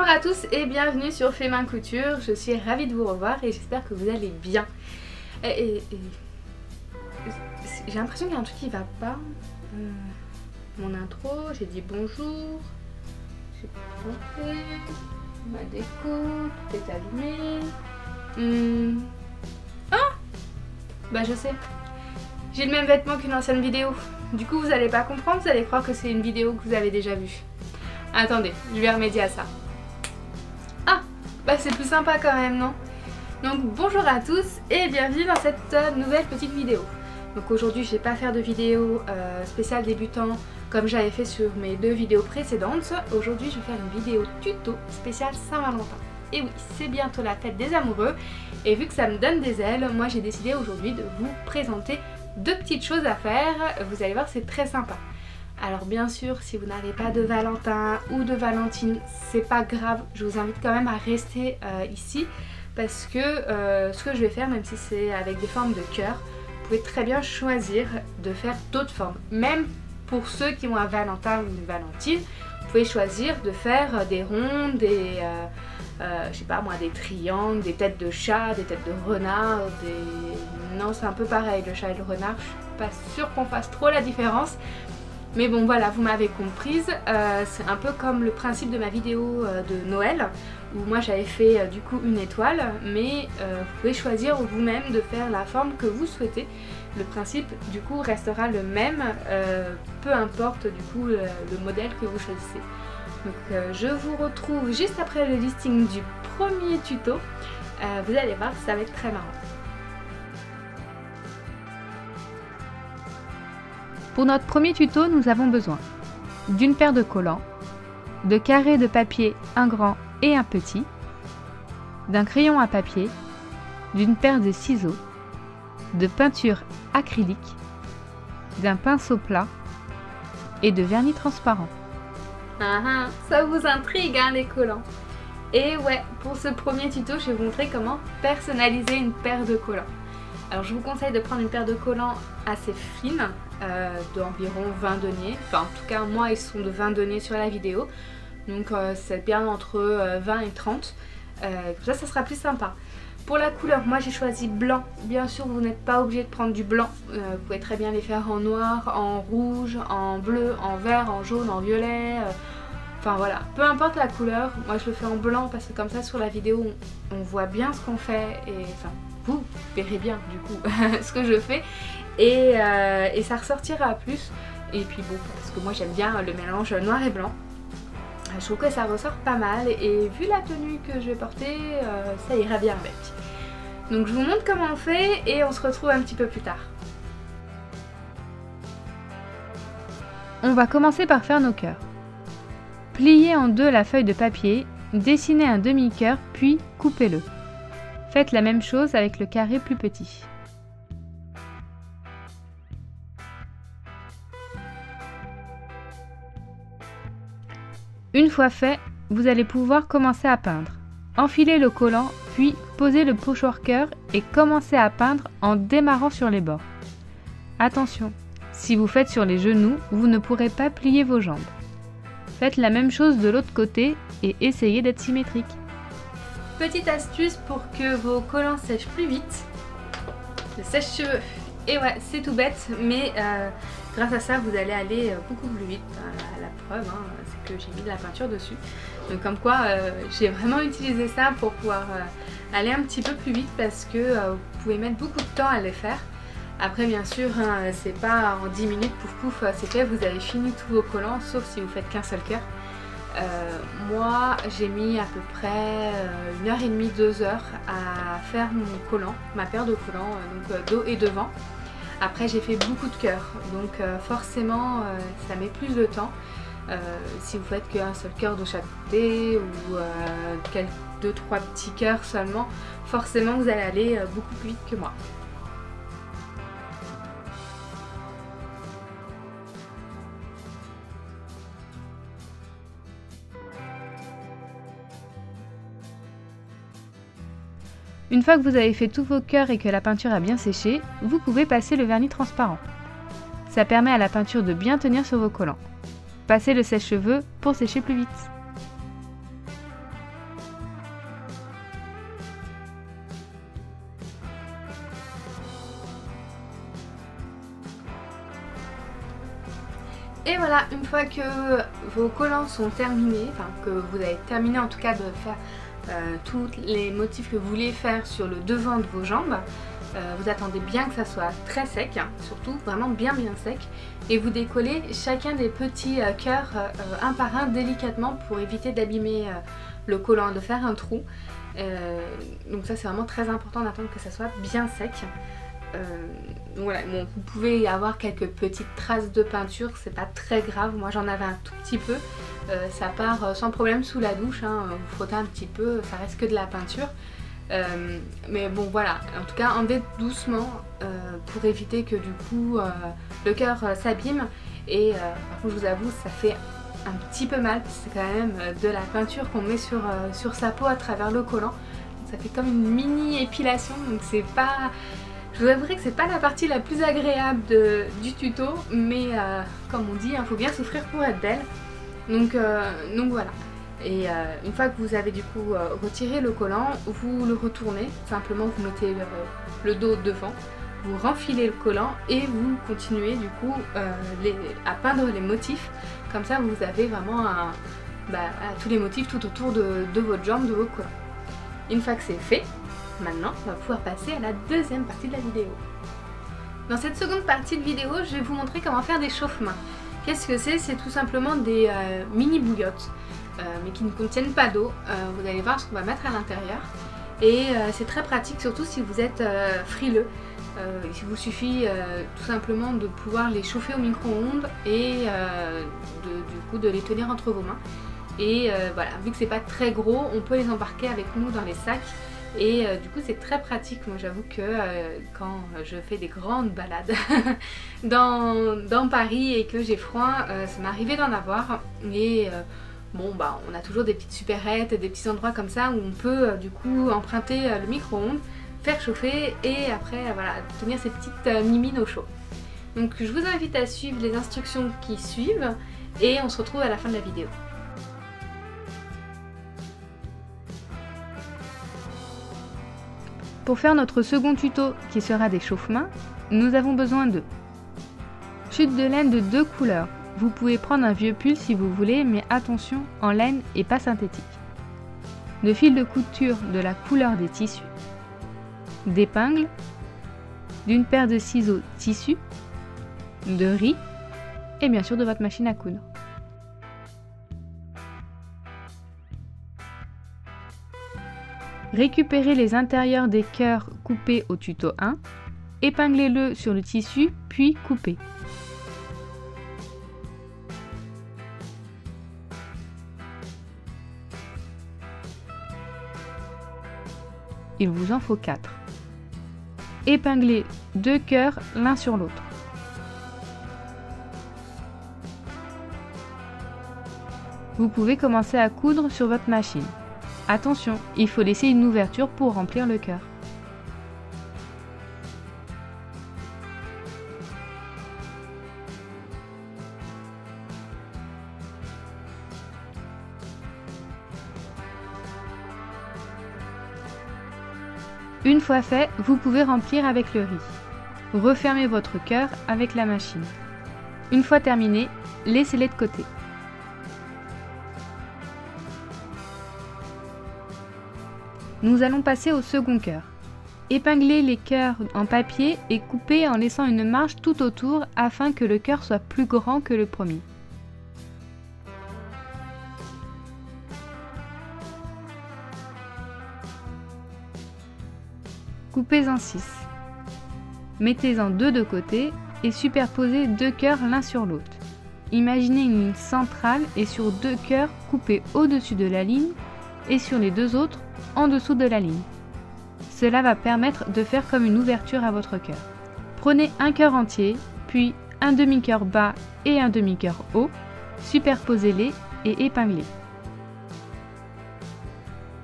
Bonjour à tous et bienvenue sur Fait Main Couture. Je suis ravie de vous revoir et j'espère que vous allez bien. J'ai l'impression qu'il y a un truc qui va pas. Mon intro, j'ai dit bonjour. J'ai monté. Ma déco, tout est allumé. Ah bah je sais. J'ai le même vêtement qu'une ancienne vidéo. Du coup vous allez pas comprendre, vous allez croire que c'est une vidéo que vous avez déjà vue. Attendez, je vais remédier à ça. Ah, bah c'est plus sympa quand même, non? Donc bonjour à tous et bienvenue dans cette nouvelle petite vidéo. Donc aujourd'hui je vais pas faire de vidéo spéciale débutant comme j'avais fait sur mes deux vidéos précédentes. Aujourd'hui je vais faire une vidéo tuto spéciale Saint-Valentin. Et oui, c'est bientôt la fête des amoureux et vu que ça me donne des ailes, moi j'ai décidé aujourd'hui de vous présenter deux petites choses à faire. Vous allez voir, c'est très sympa. Alors bien sûr, si vous n'avez pas de Valentin ou de Valentine, c'est pas grave, je vous invite quand même à rester ici parce que ce que je vais faire, même si c'est avec des formes de cœur, vous pouvez très bien choisir de faire d'autres formes. Même pour ceux qui ont un Valentin ou une Valentine, vous pouvez choisir de faire des ronds, des je sais pas moi, des triangles, des têtes de chat, des têtes de renard, des... Non, c'est un peu pareil, le chat et le renard, je suis pas sûre qu'on fasse trop la différence. Mais bon voilà, vous m'avez comprise, c'est un peu comme le principe de ma vidéo de Noël où moi j'avais fait du coup une étoile, mais vous pouvez choisir vous-même de faire la forme que vous souhaitez. Le principe du coup restera le même, peu importe du coup le modèle que vous choisissez. Donc je vous retrouve juste après le listing du premier tuto, vous allez voir, ça va être très marrant. Pour notre premier tuto, nous avons besoin d'une paire de collants, de carrés de papier, un grand et un petit, d'un crayon à papier, d'une paire de ciseaux, de peinture acrylique, d'un pinceau plat et de vernis transparent. Ah, ça vous intrigue hein, les collants. Et ouais, pour ce premier tuto, je vais vous montrer comment personnaliser une paire de collants. Alors je vous conseille de prendre une paire de collants assez fine, d'environ 20 deniers. Enfin en tout cas moi ils sont de 20 deniers sur la vidéo. Donc c'est bien entre 20 et 30. Comme ça sera plus sympa. Pour la couleur, moi j'ai choisi blanc. Bien sûr vous n'êtes pas obligé de prendre du blanc. Vous pouvez très bien les faire en noir, en rouge, en bleu, en vert, en jaune, en violet. Enfin voilà, peu importe la couleur. Moi je le fais en blanc parce que comme ça sur la vidéo on voit bien ce qu'on fait. Et enfin vous verrez bien du coup ce que je fais et ça ressortira plus. Et puis bon, parce que moi j'aime bien le mélange noir et blanc, je trouve que ça ressort pas mal et vu la tenue que je vais porter, ça ira bien avec. Donc je vous montre comment on fait et on se retrouve un petit peu plus tard. On va commencer par faire nos cœurs. Pliez en deux la feuille de papier, dessinez un demi-cœur puis coupez-le. Faites la même chose avec le carré plus petit. Une fois fait, vous allez pouvoir commencer à peindre. Enfilez le collant, puis posez le pochoir cœur et commencez à peindre en démarrant sur les bords. Attention, si vous faites sur les genoux, vous ne pourrez pas plier vos jambes. Faites la même chose de l'autre côté et essayez d'être symétrique. Petite astuce pour que vos collants sèchent plus vite, le sèche-cheveux. Et ouais, c'est tout bête, mais grâce à ça, vous allez aller beaucoup plus vite. La preuve, hein, c'est que j'ai mis de la peinture dessus. Donc comme quoi, j'ai vraiment utilisé ça pour pouvoir aller un petit peu plus vite parce que vous pouvez mettre beaucoup de temps à les faire. Après, bien sûr, hein, c'est pas en 10 minutes, pouf pouf, c'est fait, vous avez fini tous vos collants, sauf si vous faites qu'un seul cœur. Moi j'ai mis à peu près 1h30, 2 heures à faire mon collant, ma paire de collants, donc dos et devant. Après j'ai fait beaucoup de cœurs, donc forcément ça met plus de temps. Si vous faites qu'un seul cœur de chaque côté ou 2-3 petits cœurs seulement, forcément vous allez aller beaucoup plus vite que moi. Une fois que vous avez fait tous vos cœurs et que la peinture a bien séché, vous pouvez passer le vernis transparent. Ça permet à la peinture de bien tenir sur vos collants. Passez le sèche-cheveux pour sécher plus vite. Et voilà, une fois que vos collants sont terminés, enfin que vous avez terminé en tout cas de faire tous les motifs que vous voulez faire sur le devant de vos jambes, vous attendez bien que ça soit très sec, hein, surtout vraiment bien sec, et vous décollez chacun des petits cœurs un par un délicatement pour éviter d'abîmer le collant, de faire un trou. Donc ça c'est vraiment très important d'attendre que ça soit bien sec. Voilà, bon, vous pouvez avoir quelques petites traces de peinture, c'est pas très grave, moi j'en avais un tout petit peu, ça part sans problème sous la douche, hein, vous frottez un petit peu, ça reste que de la peinture, mais bon voilà, en tout cas enlevez doucement pour éviter que du coup le cœur s'abîme, et par contre je vous avoue ça fait un petit peu mal, c'est quand même de la peinture qu'on met sur sa peau à travers le collant, donc ça fait comme une mini épilation, donc c'est pas... Je vous avouerai que c'est pas la partie la plus agréable du tuto, mais comme on dit, il faut bien souffrir pour être belle. Donc voilà. Et une fois que vous avez du coup retiré le collant, vous le retournez, simplement vous mettez le dos devant, vous renfilez le collant et vous continuez du coup à peindre les motifs. Comme ça vous avez vraiment tous les motifs tout autour de votre jambe, de vos collants. Une fois que c'est fait, maintenant, on va pouvoir passer à la deuxième partie de la vidéo. Dans cette seconde partie de vidéo, je vais vous montrer comment faire des chauffe-mains. Qu'est-ce que c'est? C'est tout simplement des mini bouillottes, mais qui ne contiennent pas d'eau. Vous allez voir ce qu'on va mettre à l'intérieur. Et c'est très pratique, surtout si vous êtes frileux. Il vous suffit tout simplement de pouvoir les chauffer au micro-ondes et du coup de les tenir entre vos mains. Et voilà, vu que c'est pas très gros, on peut les embarquer avec nous dans les sacs. Et du coup c'est très pratique. Moi j'avoue que quand je fais des grandes balades dans Paris et que j'ai froid, ça m'est arrivé d'en avoir. Et bon on a toujours des petites supérettes, des petits endroits comme ça où on peut du coup emprunter le micro-ondes, faire chauffer et après voilà tenir ces petites mimines au chaud. Donc je vous invite à suivre les instructions qui suivent et on se retrouve à la fin de la vidéo. Pour faire notre second tuto qui sera des chauffe-mains, nous avons besoin de chute de laine de 2 couleurs. Vous pouvez prendre un vieux pull si vous voulez, mais attention, en laine et pas synthétique. De fil de couture de la couleur des tissus, d'épingles, d'une paire de ciseaux tissu, de riz et bien sûr de votre machine à coudre. Récupérez les intérieurs des cœurs coupés au tuto 1, épinglez-le sur le tissu puis coupez. Il vous en faut 4. Épinglez 2 cœurs l'un sur l'autre. Vous pouvez commencer à coudre sur votre machine. Attention, il faut laisser une ouverture pour remplir le cœur. Une fois fait, vous pouvez remplir avec le riz. Refermez votre cœur avec la machine. Une fois terminé, laissez-les de côté. Nous allons passer au second cœur. Épinglez les cœurs en papier et coupez en laissant une marge tout autour afin que le cœur soit plus grand que le premier. Coupez en 6. Mettez-en 2 de côté et superposez 2 cœurs l'un sur l'autre. Imaginez une ligne centrale et sur 2 cœurs coupés au-dessus de la ligne et sur les 2 autres en dessous de la ligne. Cela va permettre de faire comme une ouverture à votre cœur. Prenez un cœur entier, puis un demi-cœur bas et un demi-cœur haut, superposez-les et épinglez.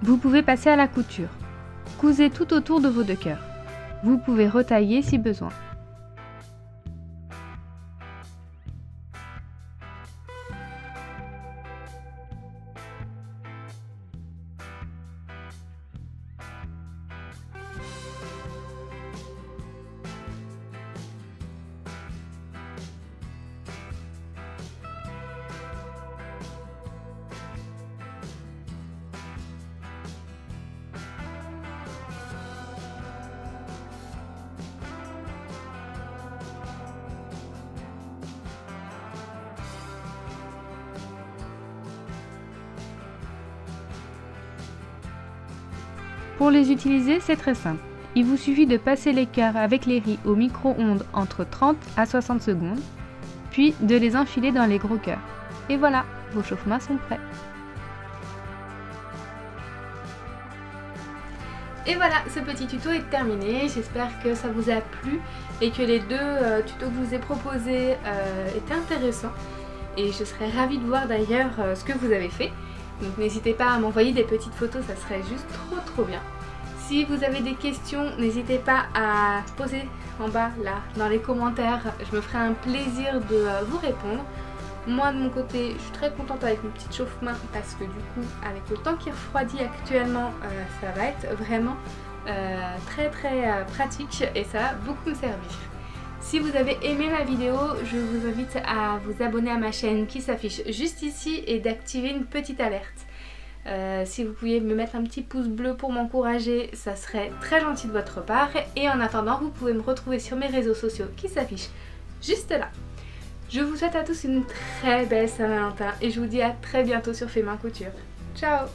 Vous pouvez passer à la couture. Cousez tout autour de vos 2 cœurs. Vous pouvez retailler si besoin. Pour les utiliser, c'est très simple. Il vous suffit de passer les cœurs avec les riz au micro-ondes entre 30 à 60 secondes, puis de les enfiler dans les gros cœurs. Et voilà, vos chauffe-mains sont prêts. Et voilà, ce petit tuto est terminé. J'espère que ça vous a plu et que les deux tutos que je vous ai proposés étaient intéressants. Et je serais ravie de voir d'ailleurs ce que vous avez fait. Donc n'hésitez pas à m'envoyer des petites photos, ça serait juste trop bien. Si vous avez des questions, n'hésitez pas à poser en bas là dans les commentaires. Je me ferai un plaisir de vous répondre. Moi de mon côté, je suis très contente avec mon petit chauffe-main parce que du coup, avec le temps qui refroidit actuellement, ça va être vraiment très pratique et ça va beaucoup me servir. Si vous avez aimé ma vidéo, je vous invite à vous abonner à ma chaîne qui s'affiche juste ici et d'activer une petite alerte. Si vous pouviez me mettre un petit pouce bleu pour m'encourager, ça serait très gentil de votre part. Et en attendant, vous pouvez me retrouver sur mes réseaux sociaux qui s'affichent juste là. Je vous souhaite à tous une très belle Saint-Valentin et je vous dis à très bientôt sur Fait Main Couture. Ciao!